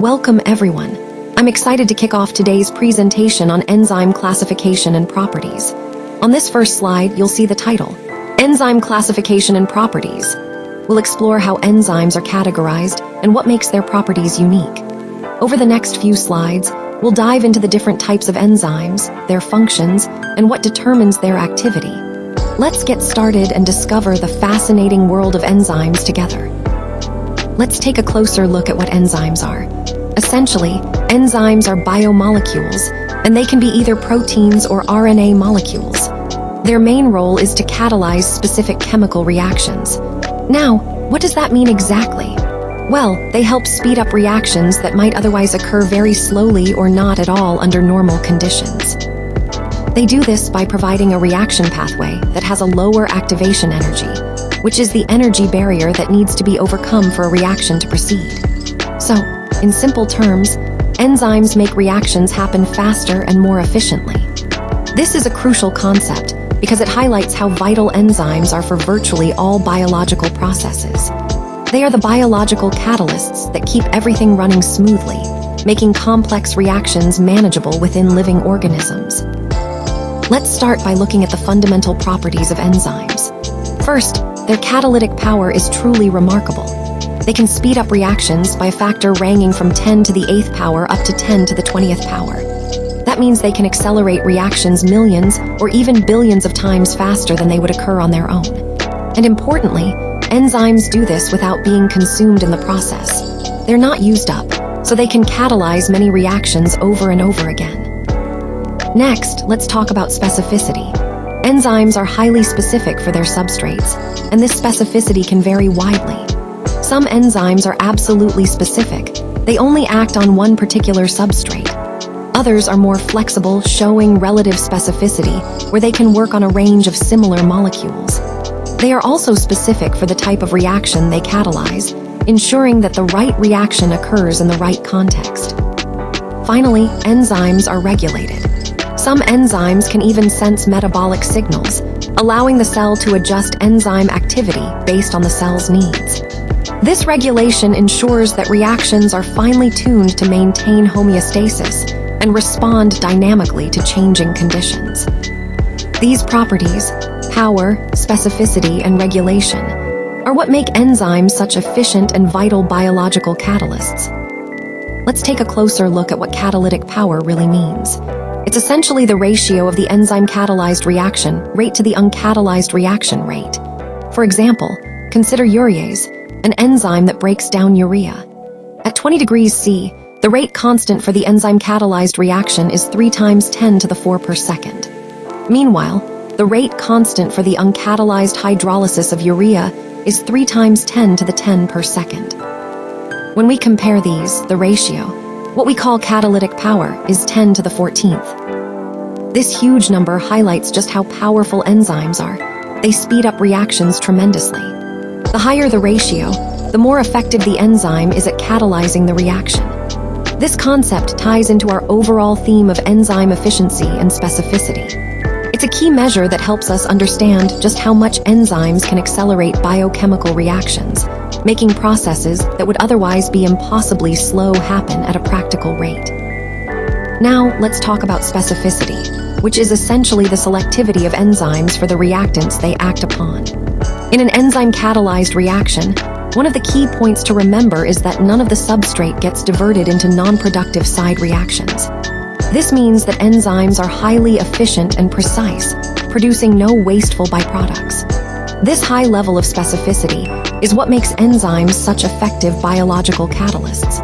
Welcome everyone. I'm excited to kick off today's presentation on enzyme classification and properties. On this first slide, you'll see the title, Enzyme Classification and Properties. We'll explore how enzymes are categorized and what makes their properties unique. Over the next few slides, we'll dive into the different types of enzymes, their functions, and what determines their activity. Let's get started and discover the fascinating world of enzymes together. Let's take a closer look at what enzymes are. Essentially, enzymes are biomolecules, and they can be either proteins or RNA molecules. Their main role is to catalyze specific chemical reactions. Now, what does that mean exactly? Well, they help speed up reactions that might otherwise occur very slowly or not at all under normal conditions. They do this by providing a reaction pathway that has a lower activation energy, which is the energy barrier that needs to be overcome for a reaction to proceed. So, in simple terms, enzymes make reactions happen faster and more efficiently. This is a crucial concept because it highlights how vital enzymes are for virtually all biological processes. They are the biological catalysts that keep everything running smoothly, making complex reactions manageable within living organisms. Let's start by looking at the fundamental properties of enzymes. First, their catalytic power is truly remarkable. They can speed up reactions by a factor ranging from 10 to the 8th power up to 10 to the 20th power. That means they can accelerate reactions millions or even billions of times faster than they would occur on their own. And importantly, enzymes do this without being consumed in the process. They're not used up, so they can catalyze many reactions over and over again. Next, let's talk about specificity. Enzymes are highly specific for their substrates, and this specificity can vary widely. Some enzymes are absolutely specific. They only act on one particular substrate. Others are more flexible, showing relative specificity, where they can work on a range of similar molecules. They are also specific for the type of reaction they catalyze, ensuring that the right reaction occurs in the right context. Finally, enzymes are regulated. Some enzymes can even sense metabolic signals, allowing the cell to adjust enzyme activity based on the cell's needs. This regulation ensures that reactions are finely tuned to maintain homeostasis and respond dynamically to changing conditions. These properties, power, specificity, and regulation, are what make enzymes such efficient and vital biological catalysts. Let's take a closer look at what catalytic power really means. It's essentially the ratio of the enzyme catalyzed reaction rate to the uncatalyzed reaction rate. For example, consider urease, an enzyme that breaks down urea. At 20 degrees C, the rate constant for the enzyme catalyzed reaction is 3 times 10 to the 4 per second. Meanwhile, the rate constant for the uncatalyzed hydrolysis of urea is 3 times 10 to the 10 per second. When we compare these, the ratio, what we call catalytic power, is 10 to the 14th. This huge number highlights just how powerful enzymes are. They speed up reactions tremendously. The higher the ratio, the more effective the enzyme is at catalyzing the reaction. This concept ties into our overall theme of enzyme efficiency and specificity. It's a key measure that helps us understand just how much enzymes can accelerate biochemical reactions, making processes that would otherwise be impossibly slow happen at a practical rate. Now, let's talk about specificity, which is essentially the selectivity of enzymes for the reactants they act upon. In an enzyme-catalyzed reaction, one of the key points to remember is that none of the substrate gets diverted into non-productive side reactions. This means that enzymes are highly efficient and precise, producing no wasteful byproducts. This high level of specificity is what makes enzymes such effective biological catalysts.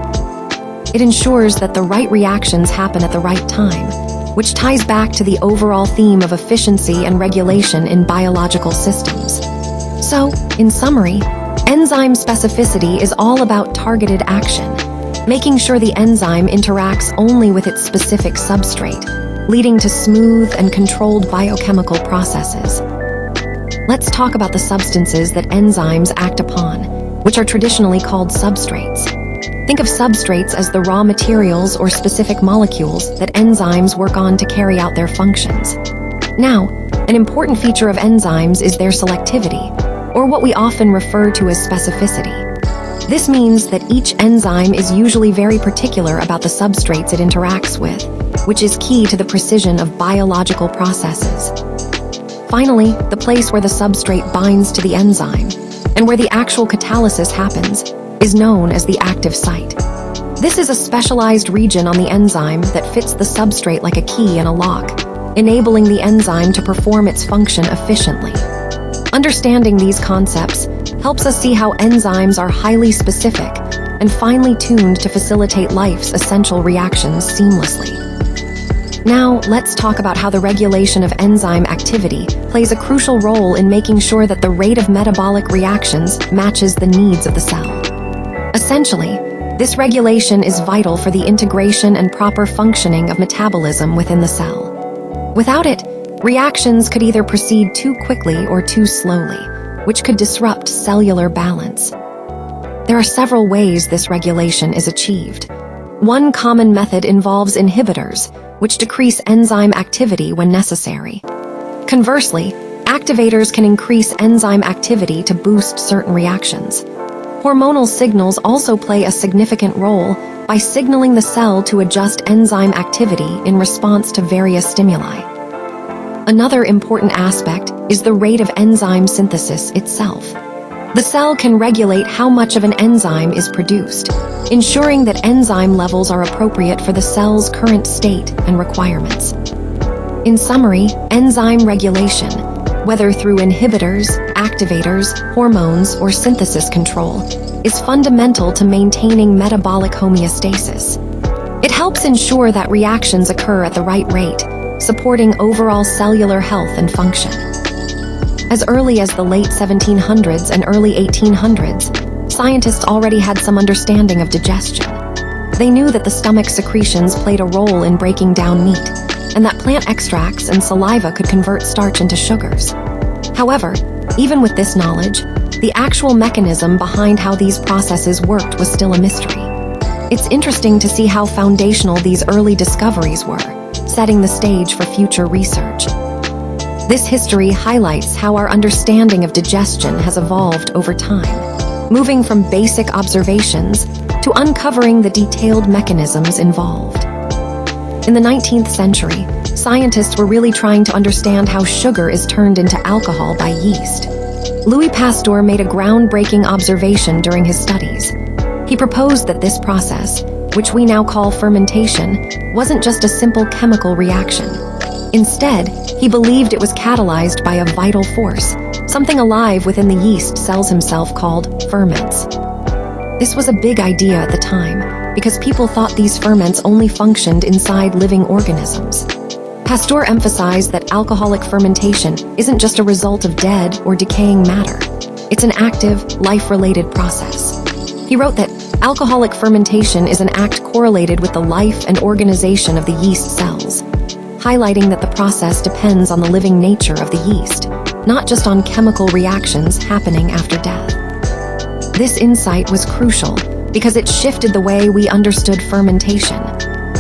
It ensures that the right reactions happen at the right time, which ties back to the overall theme of efficiency and regulation in biological systems. So, in summary, enzyme specificity is all about targeted action, making sure the enzyme interacts only with its specific substrate, leading to smooth and controlled biochemical processes. Let's talk about the substances that enzymes act upon, which are traditionally called substrates. Think of substrates as the raw materials or specific molecules that enzymes work on to carry out their functions. Now, an important feature of enzymes is their selectivity, or what we often refer to as specificity. This means that each enzyme is usually very particular about the substrates it interacts with, which is key to the precision of biological processes. Finally, the place where the substrate binds to the enzyme, and where the actual catalysis happens, is known as the active site. This is a specialized region on the enzyme that fits the substrate like a key in a lock, enabling the enzyme to perform its function efficiently. Understanding these concepts helps us see how enzymes are highly specific and finely tuned to facilitate life's essential reactions seamlessly. Now, let's talk about how the regulation of enzyme activity plays a crucial role in making sure that the rate of metabolic reactions matches the needs of the cell. Essentially, this regulation is vital for the integration and proper functioning of metabolism within the cell. Without it, reactions could either proceed too quickly or too slowly, which could disrupt cellular balance. There are several ways this regulation is achieved. One common method involves inhibitors, which decrease enzyme activity when necessary. Conversely, activators can increase enzyme activity to boost certain reactions. Hormonal signals also play a significant role by signaling the cell to adjust enzyme activity in response to various stimuli. Another important aspect is the rate of enzyme synthesis itself. The cell can regulate how much of an enzyme is produced, ensuring that enzyme levels are appropriate for the cell's current state and requirements. In summary, enzyme regulation, whether through inhibitors, activators, hormones, or synthesis control, is fundamental to maintaining metabolic homeostasis. It helps ensure that reactions occur at the right rate, supporting overall cellular health and function. As early as the late 1700s and early 1800s, scientists already had some understanding of digestion. They knew that the stomach secretions played a role in breaking down meat, and that plant extracts and saliva could convert starch into sugars. However, even with this knowledge, the actual mechanism behind how these processes worked was still a mystery. It's interesting to see how foundational these early discoveries were, setting the stage for future research. This history highlights how our understanding of digestion has evolved over time, moving from basic observations to uncovering the detailed mechanisms involved. In the 19th century, scientists were really trying to understand how sugar is turned into alcohol by yeast. Louis Pasteur made a groundbreaking observation during his studies. He proposed that this process, which we now call fermentation, wasn't just a simple chemical reaction. Instead, he believed it was catalyzed by a vital force, something alive within the yeast cells himself called ferments. This was a big idea at the time, because people thought these ferments only functioned inside living organisms. Pasteur emphasized that alcoholic fermentation isn't just a result of dead or decaying matter. It's an active, life-related process. He wrote that alcoholic fermentation is an act correlated with the life and organization of the yeast cells, highlighting that the process depends on the living nature of the yeast, not just on chemical reactions happening after death. This insight was crucial because it shifted the way we understood fermentation,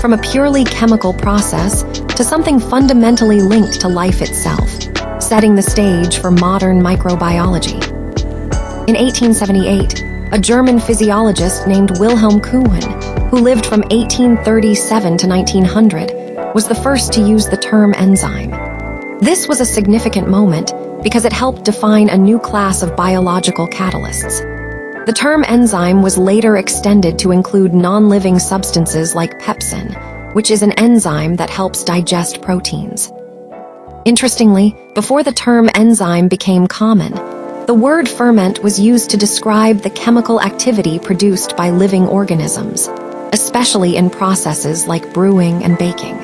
from a purely chemical process to something fundamentally linked to life itself, setting the stage for modern microbiology. In 1878, a German physiologist named Wilhelm Kuhn, who lived from 1837 to 1900, was the first to use the term enzyme. This was a significant moment because it helped define a new class of biological catalysts. The term enzyme was later extended to include non-living substances like pepsin, which is an enzyme that helps digest proteins. Interestingly, before the term enzyme became common, the word ferment was used to describe the chemical activity produced by living organisms, especially in processes like brewing and baking.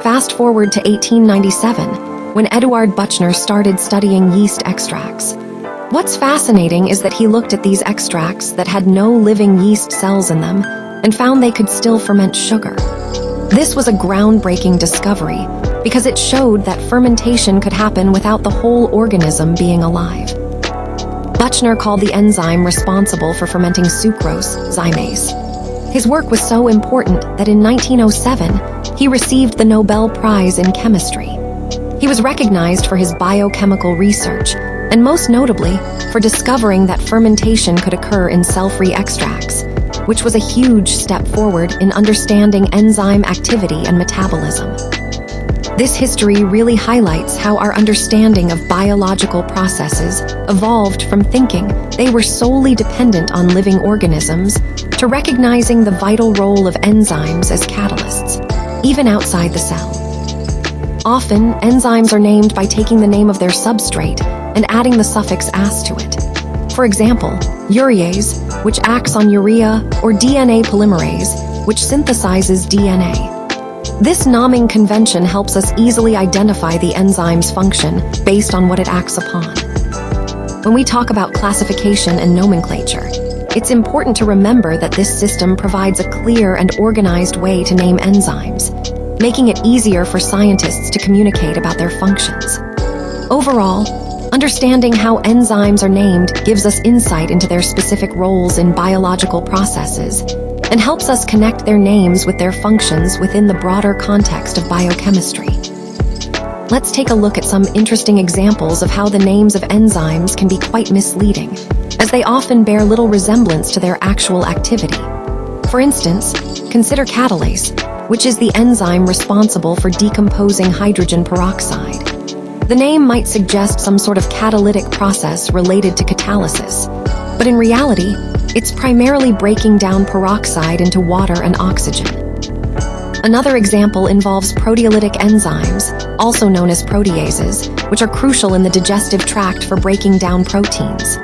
Fast forward to 1897, when Eduard Buchner started studying yeast extracts. What's fascinating is that he looked at these extracts that had no living yeast cells in them and found they could still ferment sugar. This was a groundbreaking discovery because it showed that fermentation could happen without the whole organism being alive. Buchner called the enzyme responsible for fermenting sucrose, zymase. His work was so important that in 1907, he received the Nobel Prize in Chemistry. He was recognized for his biochemical research and most notably, for discovering that fermentation could occur in cell-free extracts, which was a huge step forward in understanding enzyme activity and metabolism. This history really highlights how our understanding of biological processes evolved from thinking they were solely dependent on living organisms to recognizing the vital role of enzymes as catalysts, even outside the cell. Often, enzymes are named by taking the name of their substrate and adding the suffix -ase to it. For example, urease, which acts on urea, or DNA polymerase, which synthesizes DNA. This naming convention helps us easily identify the enzyme's function based on what it acts upon. When we talk about classification and nomenclature, it's important to remember that this system provides a clear and organized way to name enzymes, making it easier for scientists to communicate about their functions. Overall, understanding how enzymes are named gives us insight into their specific roles in biological processes and helps us connect their names with their functions within the broader context of biochemistry. Let's take a look at some interesting examples of how the names of enzymes can be quite misleading, as they often bear little resemblance to their actual activity. For instance, consider catalase, which is the enzyme responsible for decomposing hydrogen peroxide. The name might suggest some sort of catalytic process related to catalysis, but in reality, it's primarily breaking down peroxide into water and oxygen. Another example involves proteolytic enzymes, also known as proteases, which are crucial in the digestive tract for breaking down proteins.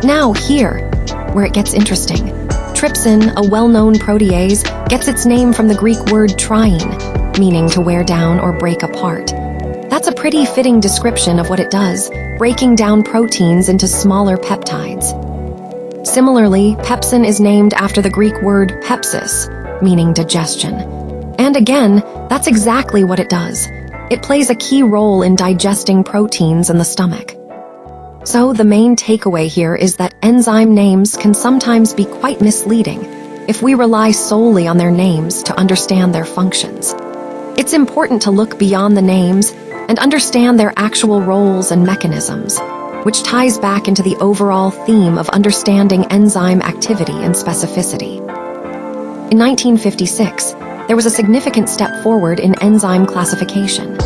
Now, here, where it gets interesting. Trypsin, a well-known protease, gets its name from the Greek word trine, meaning to wear down or break apart. That's a pretty fitting description of what it does, breaking down proteins into smaller peptides. Similarly, pepsin is named after the Greek word pepsis, meaning digestion. And again, that's exactly what it does. It plays a key role in digesting proteins in the stomach. So the main takeaway here is that enzyme names can sometimes be quite misleading if we rely solely on their names to understand their functions. It's important to look beyond the names and understand their actual roles and mechanisms, which ties back into the overall theme of understanding enzyme activity and specificity. In 1956, there was a significant step forward in enzyme classification.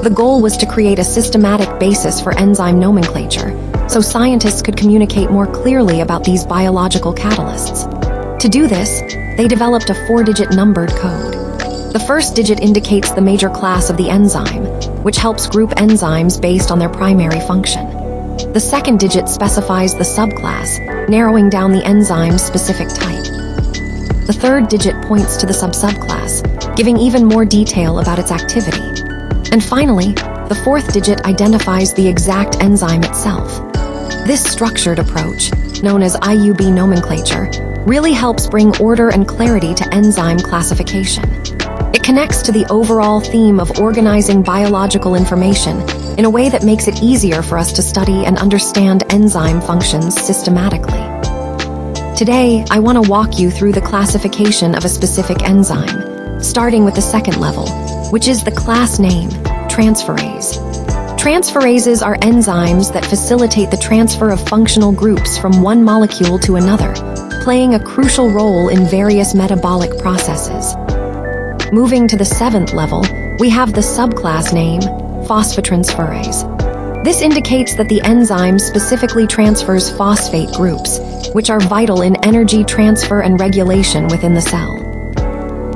The goal was to create a systematic basis for enzyme nomenclature, so scientists could communicate more clearly about these biological catalysts. To do this, they developed a 4-digit numbered code. The first digit indicates the major class of the enzyme, which helps group enzymes based on their primary function. The second digit specifies the subclass, narrowing down the enzyme's specific type. The third digit points to the subclass, giving even more detail about its activity. And finally, the fourth digit identifies the exact enzyme itself. This structured approach, known as IUB nomenclature, really helps bring order and clarity to enzyme classification. It connects to the overall theme of organizing biological information in a way that makes it easier for us to study and understand enzyme functions systematically. Today, I want to walk you through the classification of a specific enzyme, starting with the second level, which is the class name, transferase. Transferases are enzymes that facilitate the transfer of functional groups from one molecule to another, playing a crucial role in various metabolic processes. Moving to the seventh level, we have the subclass name, phosphotransferase. This indicates that the enzyme specifically transfers phosphate groups, which are vital in energy transfer and regulation within the cell.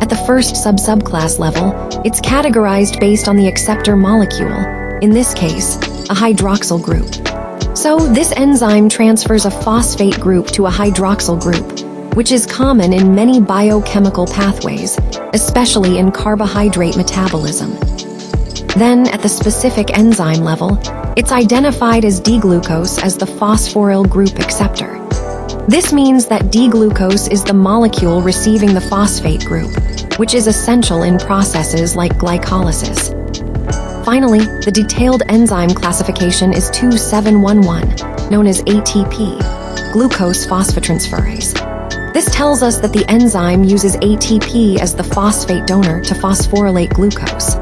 At the first subclass level, it's categorized based on the acceptor molecule, in this case, a hydroxyl group. So this enzyme transfers a phosphate group to a hydroxyl group, which is common in many biochemical pathways, especially in carbohydrate metabolism. Then, at the specific enzyme level, it's identified as D-glucose as the phosphoryl group acceptor. This means that D-glucose is the molecule receiving the phosphate group, which is essential in processes like glycolysis. Finally, the detailed enzyme classification is 2711, known as ATP, glucose phosphotransferase. This tells us that the enzyme uses ATP as the phosphate donor to phosphorylate glucose.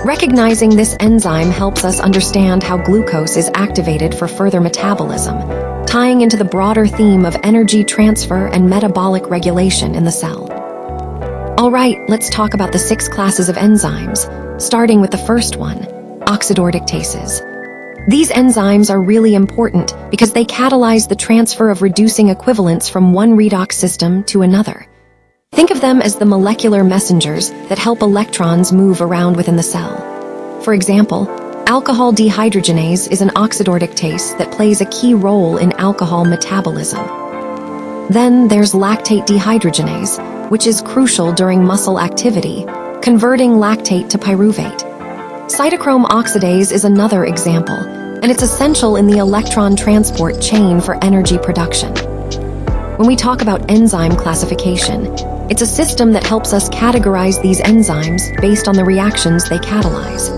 Recognizing this enzyme helps us understand how glucose is activated for further metabolism, tying into the broader theme of energy transfer and metabolic regulation in the cell. All right, let's talk about the 6 classes of enzymes, starting with the first one, Oxidoreductases. These enzymes are really important because they catalyze the transfer of reducing equivalents from one redox system to another. Think of them as the molecular messengers that help electrons move around within the cell. For example, alcohol dehydrogenase is an oxidoreductase that plays a key role in alcohol metabolism. Then there's lactate dehydrogenase, which is crucial during muscle activity, converting lactate to pyruvate. Cytochrome oxidase is another example, and it's essential in the electron transport chain for energy production. When we talk about enzyme classification, it's a system that helps us categorize these enzymes based on the reactions they catalyze.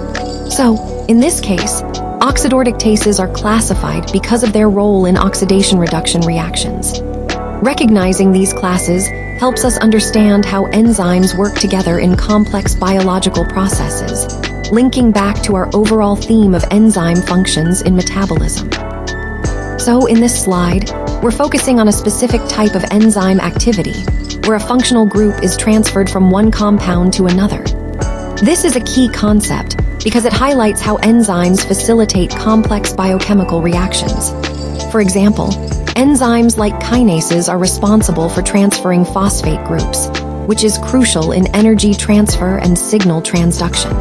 So, in this case, oxidoreductases are classified because of their role in oxidation reduction reactions. Recognizing these classes helps us understand how enzymes work together in complex biological processes, linking back to our overall theme of enzyme functions in metabolism. So, in this slide, we're focusing on a specific type of enzyme activity, where a functional group is transferred from one compound to another. This is a key concept because it highlights how enzymes facilitate complex biochemical reactions. For example, enzymes like kinases are responsible for transferring phosphate groups, which is crucial in energy transfer and signal transduction.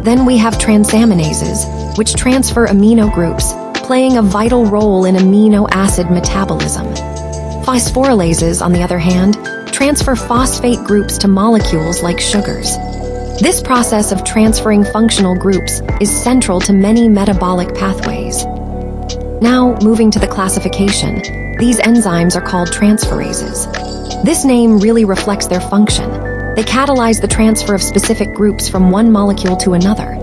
Then we have transaminases, which transfer amino groups, playing a vital role in amino acid metabolism. Phosphorolases, on the other hand, transfer phosphate groups to molecules like sugars. This process of transferring functional groups is central to many metabolic pathways. Now, moving to the classification, these enzymes are called transferases. This name really reflects their function. They catalyze the transfer of specific groups from one molecule to another.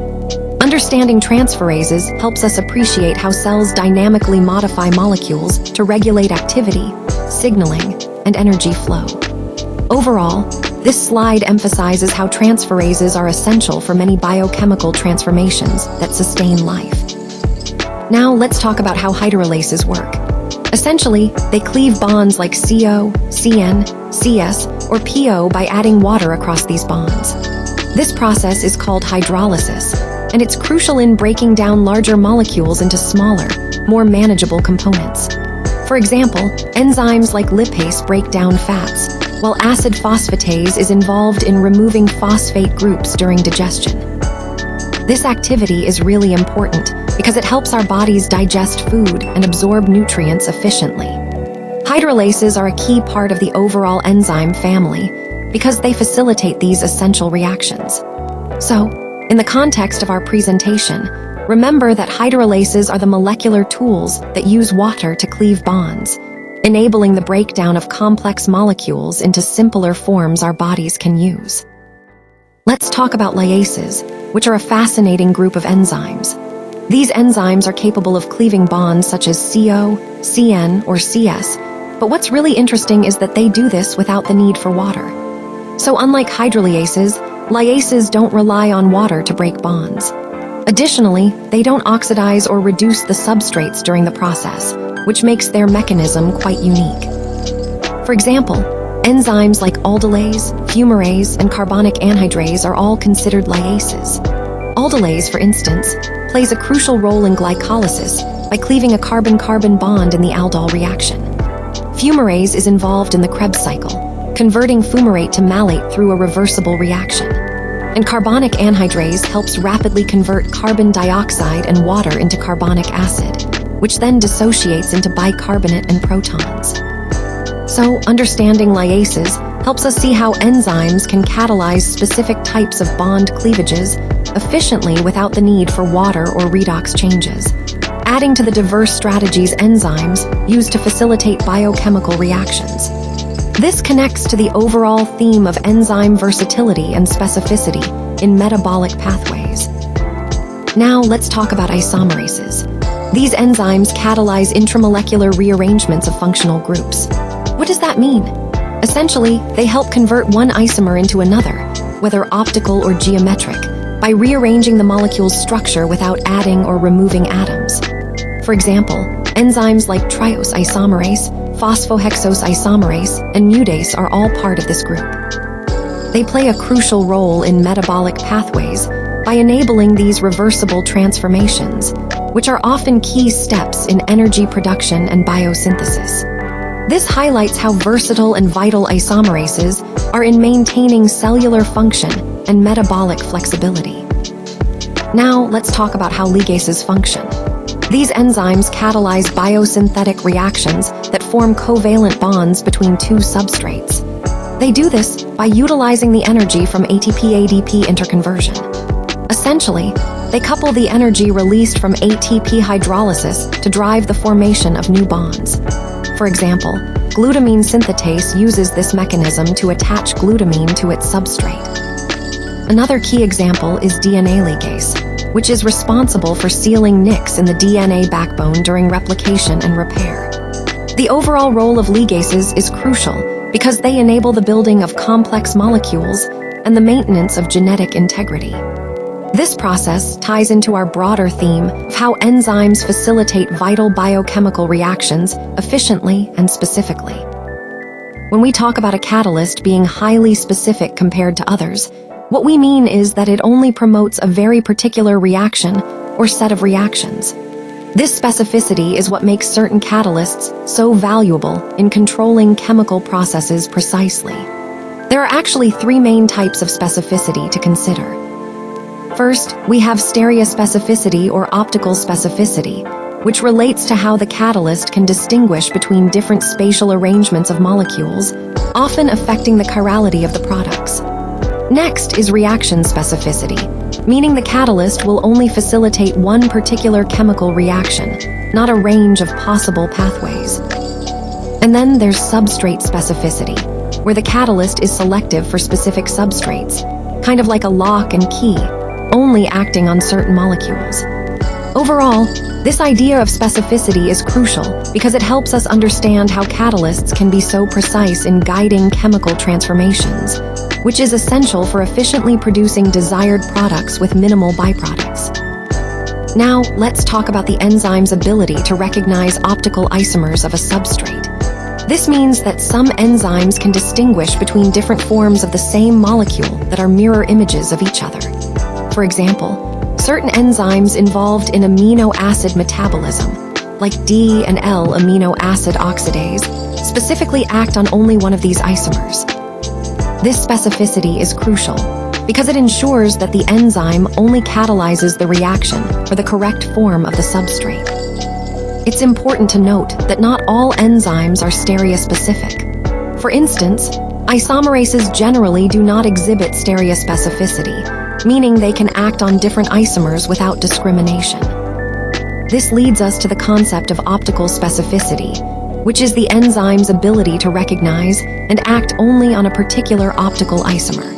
Understanding transferases helps us appreciate how cells dynamically modify molecules to regulate activity, signaling, and energy flow. Overall, this slide emphasizes how transferases are essential for many biochemical transformations that sustain life. Now let's talk about how hydrolases work. Essentially, they cleave bonds like CO, CN, CS, or PO by adding water across these bonds. This process is called hydrolysis, and it's crucial in breaking down larger molecules into smaller, more manageable components. For example, enzymes like lipase break down fats, while acid phosphatase is involved in removing phosphate groups during digestion. This activity is really important because it helps our bodies digest food and absorb nutrients efficiently. Hydrolases are a key part of the overall enzyme family because they facilitate these essential reactions. So, in the context of our presentation, remember that hydrolases are the molecular tools that use water to cleave bonds, enabling the breakdown of complex molecules into simpler forms our bodies can use. Let's talk about Lyases, which are a fascinating group of enzymes. These enzymes are capable of cleaving bonds such as CO, CN, or CS, but what's really interesting is that they do this without the need for water. So unlike hydrolases, Lyases don't rely on water to break bonds. Additionally, they don't oxidize or reduce the substrates during the process, which makes their mechanism quite unique. For example, enzymes like aldolase, fumarase, and carbonic anhydrase are all considered Lyases. Aldolase, for instance, plays a crucial role in glycolysis by cleaving a carbon-carbon bond in the aldol reaction. Fumarase is involved in the Krebs cycle, converting fumarate to malate through a reversible reaction. And carbonic anhydrase helps rapidly convert carbon dioxide and water into carbonic acid, which then dissociates into bicarbonate and protons. So, understanding Lyases helps us see how enzymes can catalyze specific types of bond cleavages efficiently without the need for water or redox changes, adding to the diverse strategies enzymes use to facilitate biochemical reactions. This connects to the overall theme of enzyme versatility and specificity in metabolic pathways. Now let's talk about isomerases. These enzymes catalyze intramolecular rearrangements of functional groups. What does that mean? Essentially, they help convert one isomer into another, whether optical or geometric, by rearranging the molecule's structure without adding or removing atoms. For example, enzymes like triose isomerase, phosphohexose isomerase, and mutase are all part of this group. They play a crucial role in metabolic pathways by enabling these reversible transformations, which are often key steps in energy production and biosynthesis. This highlights how versatile and vital isomerases are in maintaining cellular function and metabolic flexibility. Now, let's talk about how ligases function. These enzymes catalyze biosynthetic reactions that form covalent bonds between two substrates. They do this by utilizing the energy from ATP-ADP interconversion. Essentially, they couple the energy released from ATP hydrolysis to drive the formation of new bonds. For example, glutamine synthetase uses this mechanism to attach glutamine to its substrate. Another key example is DNA ligase, which is responsible for sealing nicks in the DNA backbone during replication and repair. The overall role of ligases is crucial because they enable the building of complex molecules and the maintenance of genetic integrity. This process ties into our broader theme of how enzymes facilitate vital biochemical reactions efficiently and specifically. When we talk about a catalyst being highly specific compared to others, what we mean is that it only promotes a very particular reaction or set of reactions. This specificity is what makes certain catalysts so valuable in controlling chemical processes precisely. There are actually three main types of specificity to consider. First, we have stereospecificity or optical specificity, which relates to how the catalyst can distinguish between different spatial arrangements of molecules, often affecting the chirality of the products. Next is reaction specificity, meaning the catalyst will only facilitate one particular chemical reaction, not a range of possible pathways. And then there's substrate specificity, where the catalyst is selective for specific substrates, kind of like a lock and key, only acting on certain molecules. Overall, this idea of specificity is crucial because it helps us understand how catalysts can be so precise in guiding chemical transformations, which is essential for efficiently producing desired products with minimal byproducts. Now, let's talk about the enzyme's ability to recognize optical isomers of a substrate. This means that some enzymes can distinguish between different forms of the same molecule that are mirror images of each other. For example, certain enzymes involved in amino acid metabolism, like D and L amino acid oxidase, specifically act on only one of these isomers. This specificity is crucial because it ensures that the enzyme only catalyzes the reaction for the correct form of the substrate. It's important to note that not all enzymes are stereospecific. For instance, isomerases generally do not exhibit stereospecificity, meaning they can act on different isomers without discrimination. This leads us to the concept of optical specificity, which is the enzyme's ability to recognize and act only on a particular optical isomer.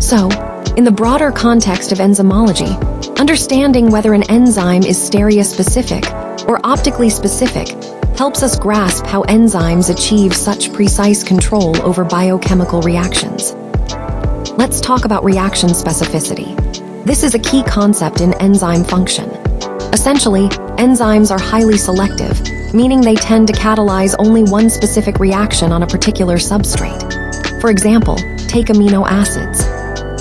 So, in the broader context of enzymology, understanding whether an enzyme is stereospecific or optically specific helps us grasp how enzymes achieve such precise control over biochemical reactions. Let's talk about reaction specificity. This is a key concept in enzyme function. Essentially, enzymes are highly selective, meaning they tend to catalyze only one specific reaction on a particular substrate. For example, take amino acids.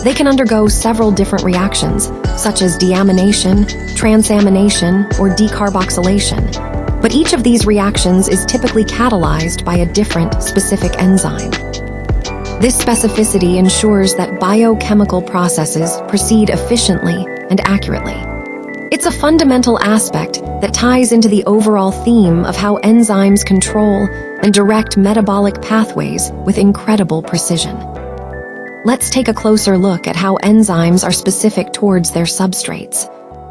They can undergo several different reactions, such as deamination, transamination, or decarboxylation. But each of these reactions is typically catalyzed by a different specific enzyme. This specificity ensures that biochemical processes proceed efficiently and accurately. It's a fundamental aspect that ties into the overall theme of how enzymes control and direct metabolic pathways with incredible precision. Let's take a closer look at how enzymes are specific towards their substrates.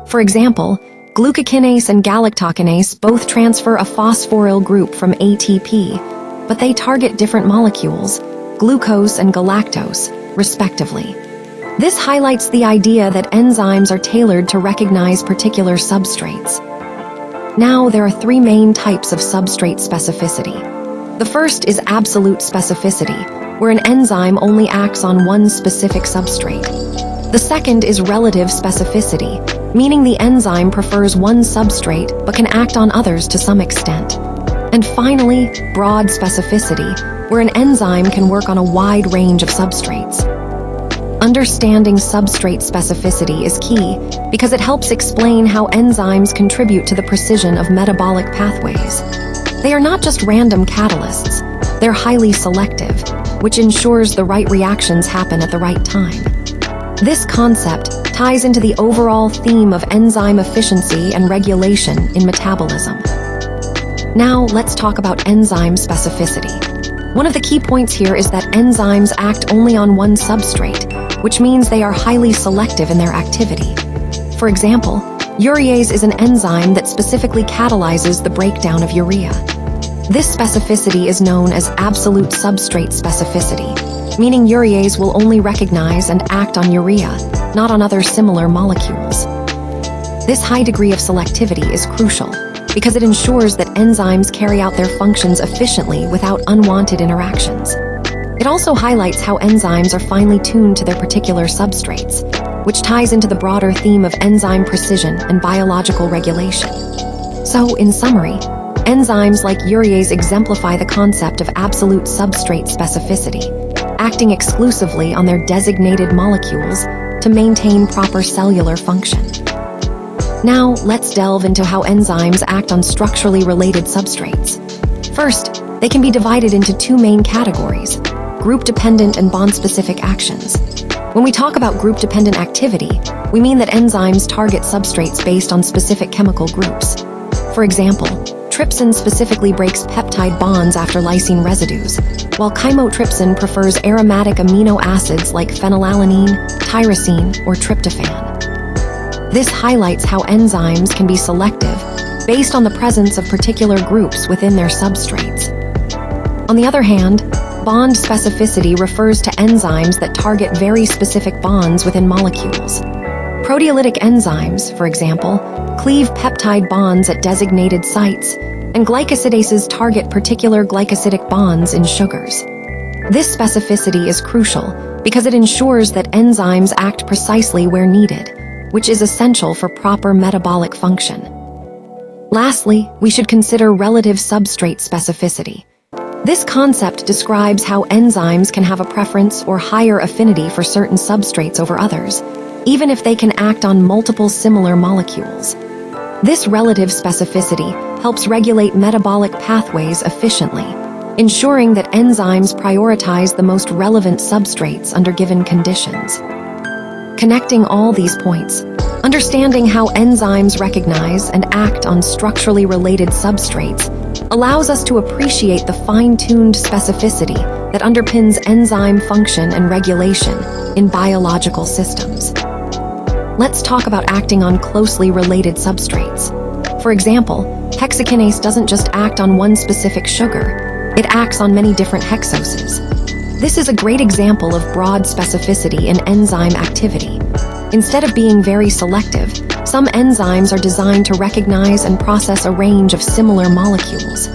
For example, glucokinase and galactokinase both transfer a phosphoryl group from ATP, but they target different molecules, glucose and galactose, respectively. This highlights the idea that enzymes are tailored to recognize particular substrates. Now, there are three main types of substrate specificity. The first is absolute specificity, where an enzyme only acts on one specific substrate. The The second is relative specificity, meaning the enzyme prefers one substrate but can act on others to some extent. And finally, broad specificity, where an enzyme can work on a wide range of substrates. Understanding substrate specificity is key because it helps explain how enzymes contribute to the precision of metabolic pathways. They are not just random catalysts, they're highly selective, which ensures the right reactions happen at the right time. This concept ties into the overall theme of enzyme efficiency and regulation in metabolism. Now, let's talk about enzyme specificity. One of the key points here is that enzymes act only on one substrate, which means they are highly selective in their activity. For example, urease is an enzyme that specifically catalyzes the breakdown of urea. This specificity is known as absolute substrate specificity, meaning urease will only recognize and act on urea, not on other similar molecules. This high degree of selectivity is crucial because it ensures that enzymes carry out their functions efficiently without unwanted interactions. It also highlights how enzymes are finely tuned to their particular substrates, which ties into the broader theme of enzyme precision and biological regulation. So, in summary, enzymes like urease exemplify the concept of absolute substrate specificity, acting exclusively on their designated molecules to maintain proper cellular function. Now, let's delve into how enzymes act on structurally related substrates. First, they can be divided into two main categories: group-dependent and bond-specific actions. When we talk about group-dependent activity, we mean that enzymes target substrates based on specific chemical groups. For example, trypsin specifically breaks peptide bonds after lysine residues, while chymotrypsin prefers aromatic amino acids like phenylalanine, tyrosine, or tryptophan. This highlights how enzymes can be selective based on the presence of particular groups within their substrates. On the other hand, bond specificity refers to enzymes that target very specific bonds within molecules. Proteolytic enzymes, for example, cleave peptide bonds at designated sites, and glycosidases target particular glycosidic bonds in sugars. This specificity is crucial because it ensures that enzymes act precisely where needed, which is essential for proper metabolic function. Lastly, we should consider relative substrate specificity. This concept describes how enzymes can have a preference or higher affinity for certain substrates over others, even if they can act on multiple similar molecules. This relative specificity helps regulate metabolic pathways efficiently, ensuring that enzymes prioritize the most relevant substrates under given conditions. Connecting all these points, understanding how enzymes recognize and act on structurally related substrates allows us to appreciate the fine-tuned specificity that underpins enzyme function and regulation in biological systems. Let's talk about acting on closely related substrates. For example, hexokinase doesn't just act on one specific sugar, it acts on many different hexoses. This is a great example of broad specificity in enzyme activity. Instead of being very selective, some enzymes are designed to recognize and process a range of similar molecules.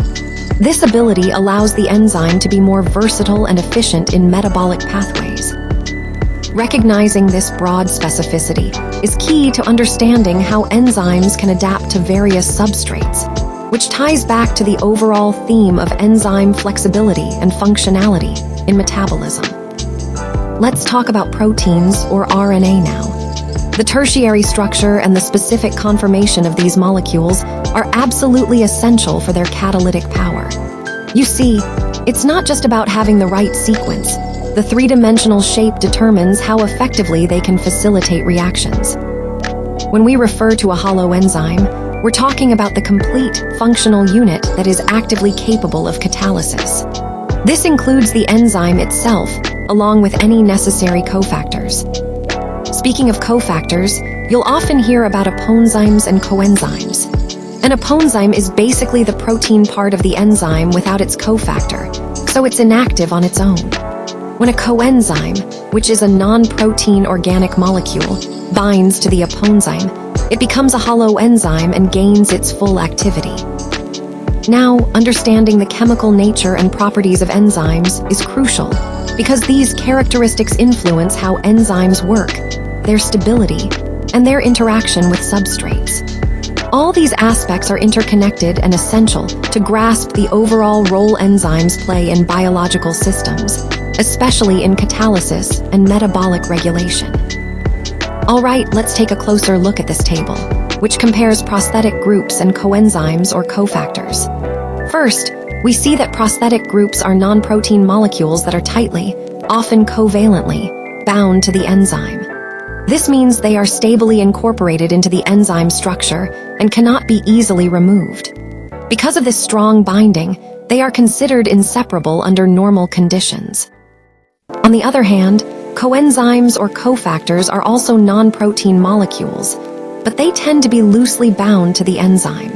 This ability allows the enzyme to be more versatile and efficient in metabolic pathways. Recognizing this broad specificity is key to understanding how enzymes can adapt to various substrates, which ties back to the overall theme of enzyme flexibility and functionality in metabolism. Let's talk about proteins, or RNA now. The tertiary structure and the specific conformation of these molecules are absolutely essential for their catalytic power. You see, it's not just about having the right sequence. The three-dimensional shape determines how effectively they can facilitate reactions. When we refer to a holoenzyme, we're talking about the complete functional unit that is actively capable of catalysis. This includes the enzyme itself, along with any necessary cofactors. Speaking of cofactors, you'll often hear about apoenzymes and coenzymes. An apoenzyme is basically the protein part of the enzyme without its cofactor, so it's inactive on its own. When a coenzyme, which is a non-protein organic molecule, binds to the apoenzyme, it becomes a holoenzyme and gains its full activity. Now, understanding the chemical nature and properties of enzymes is crucial because these characteristics influence how enzymes work, their stability, and their interaction with substrates. All these aspects are interconnected and essential to grasp the overall role enzymes play in biological systems, especially in catalysis and metabolic regulation. All right, let's take a closer look at this table, which compares prosthetic groups and coenzymes or cofactors. First, we see that prosthetic groups are non-protein molecules that are tightly, often covalently, bound to the enzyme. This means they are stably incorporated into the enzyme structure and cannot be easily removed. Because of this strong binding, they are considered inseparable under normal conditions. On the other hand, coenzymes or cofactors are also non-protein molecules, but they tend to be loosely bound to the enzyme.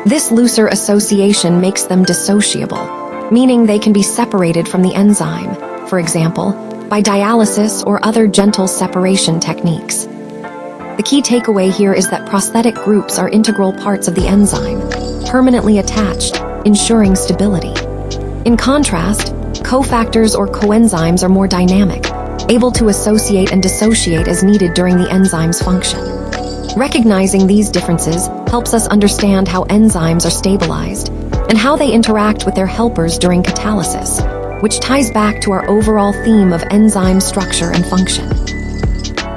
This looser association makes them dissociable, meaning they can be separated from the enzyme, for example, by dialysis or other gentle separation techniques. The key takeaway here is that prosthetic groups are integral parts of the enzyme, permanently attached, ensuring stability. In contrast, cofactors or coenzymes are more dynamic, able to associate and dissociate as needed during the enzyme's function. Recognizing these differences helps us understand how enzymes are stabilized and how they interact with their helpers during catalysis, which ties back to our overall theme of enzyme structure and function.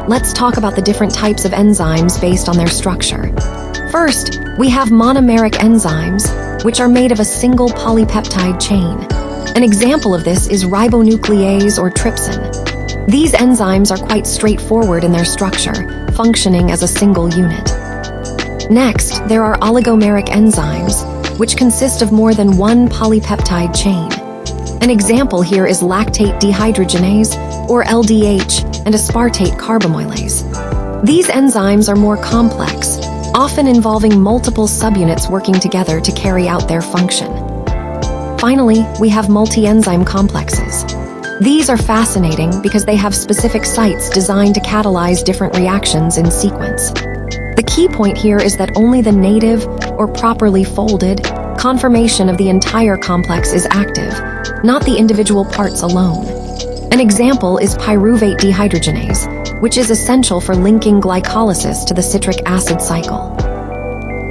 Let's talk about the different types of enzymes based on their structure. First, we have monomeric enzymes, which are made of a single polypeptide chain. An example of this is ribonuclease or trypsin. These enzymes are quite straightforward in their structure, functioning as a single unit. Next, there are oligomeric enzymes, which consist of more than one polypeptide chain. An example here is lactate dehydrogenase, or LDH, and aspartate carbamylase. These enzymes are more complex, often involving multiple subunits working together to carry out their function. Finally, we have multi-enzyme complexes. These are fascinating because they have specific sites designed to catalyze different reactions in sequence. The key point here is that only the native, or properly folded, conformation of the entire complex is active, not the individual parts alone. An example is pyruvate dehydrogenase, which is essential for linking glycolysis to the citric acid cycle.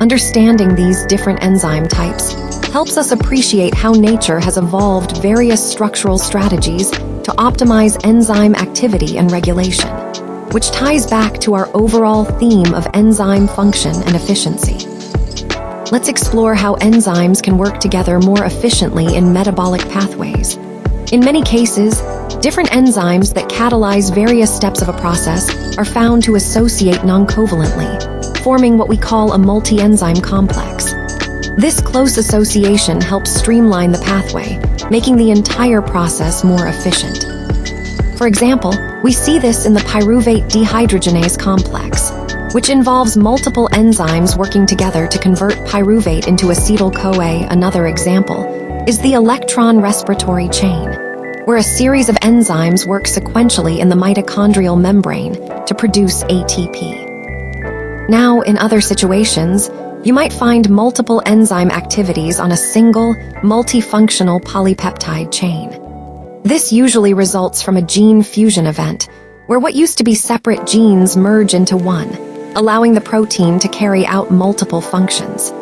Understanding these different enzyme types helps us appreciate how nature has evolved various structural strategies to optimize enzyme activity and regulation, which ties back to our overall theme of enzyme function and efficiency. Let's explore how enzymes can work together more efficiently in metabolic pathways. In many cases, different enzymes that catalyze various steps of a process are found to associate non-covalently, forming what we call a multi-enzyme complex. This close association helps streamline the pathway, making the entire process more efficient. For example, we see this in the pyruvate dehydrogenase complex, which involves multiple enzymes working together to convert pyruvate into acetyl-CoA. Another example is the electron respiratory chain, where a series of enzymes work sequentially in the mitochondrial membrane to produce ATP. Now, in other situations, you might find multiple enzyme activities on a single, multifunctional polypeptide chain. This usually results from a gene fusion event, where what used to be separate genes merge into one, allowing the protein to carry out multiple functions.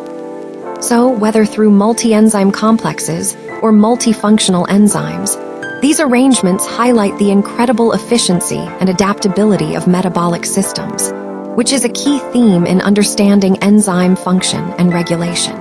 So, whether through multi-enzyme complexes or multifunctional enzymes, these arrangements highlight the incredible efficiency and adaptability of metabolic systems, which is a key theme in understanding enzyme function and regulation.